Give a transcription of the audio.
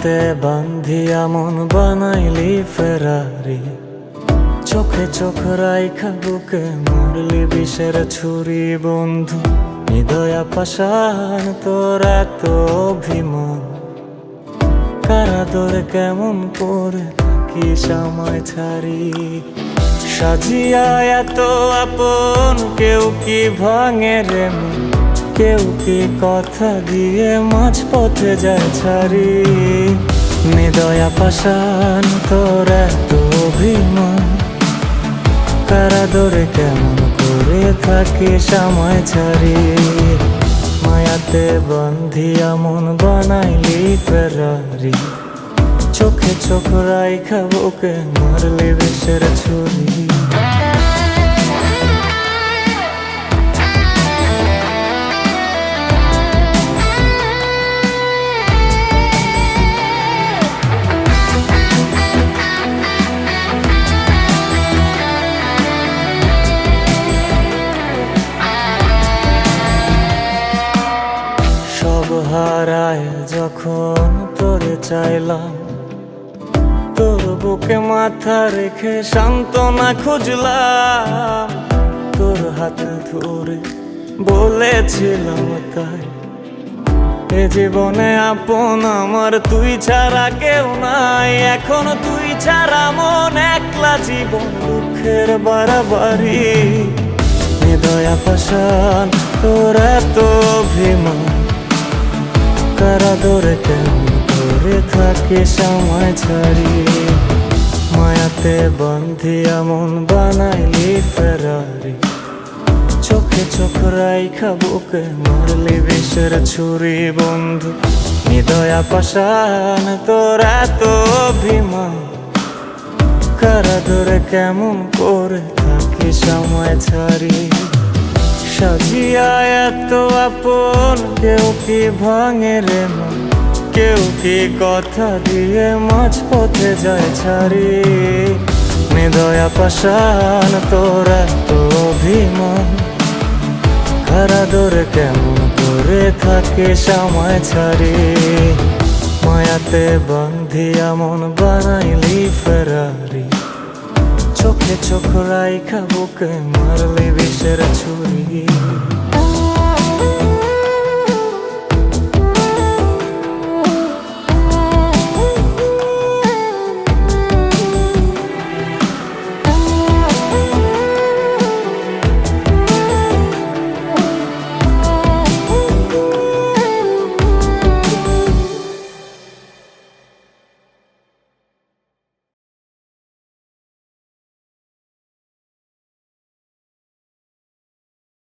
মায়াতে বান্ধিয়া মন বানাইলি ফেরারি, চোখে চোখ রাইখা বুকে মারলি বিষের ছুরি বন্ধু। হৃদয়া পাষাণ তোর এত অভিমান, কারাদরে কেমন করে থাকি সময় ছাড়ি। সাজিয়া এত আপন কেউ কি ভাঙে রে মন, কেউ কি কথা দিয়ে মাঝ পথে যায় ছাড়ি। হৃদয়া পাষাণ তোর এত অভিমান, কারাদরে কেমন করে থাকি সময় ছাড়ি। মায়াতে বান্ধিয়া মন বানাইলি ফেরারি, চোখে চোখ রাইখা বুকে মারলি বিষের ছুরি। সব হারায় যখন তোরে চাইলাম, তোর বুকে মাথা রেখে সান্ত্বনা খুঁজলাম। তোর হাত ধরে বলেছিলাম তাই, এ জীবনে আপন আমার তুই ছাড়া কেউ নাই। এখন তুই ছাড়া মন একলা জীবন দুঃখের বাড়াবাড়ি। হৃদয়া পাষাণ তোর এত অভিমান, কারাদরে কেমন করে থাকে সময় ছাড়ি। মায়াতে বান্ধিয়া মন বানাইলি ফেরারি, চোখে চোখ রাইখা বুকে মারলি বিষের ছুরি বন্ধু। হৃদয়া পাষাণ তোর এত অভিমান, কারাদরে কেমন করে থাকি সময় ছাড়ি। সাজিয়া এত আপন কেউ কি ভাঙে রে মন, কেউ কি কথা দিয়ে মাঝ পথে যায় ছাড়ি। হৃদয়া পাষাণ তোর এত অভিমান, কারাদরে কেমন করে থাকে সময় ছাড়ি। মায়াতে বান্ধিয়া মন বানাইলি ফেরারি, চোখে চোখ রাইখা বুকে মারলি বিষের ছুরি।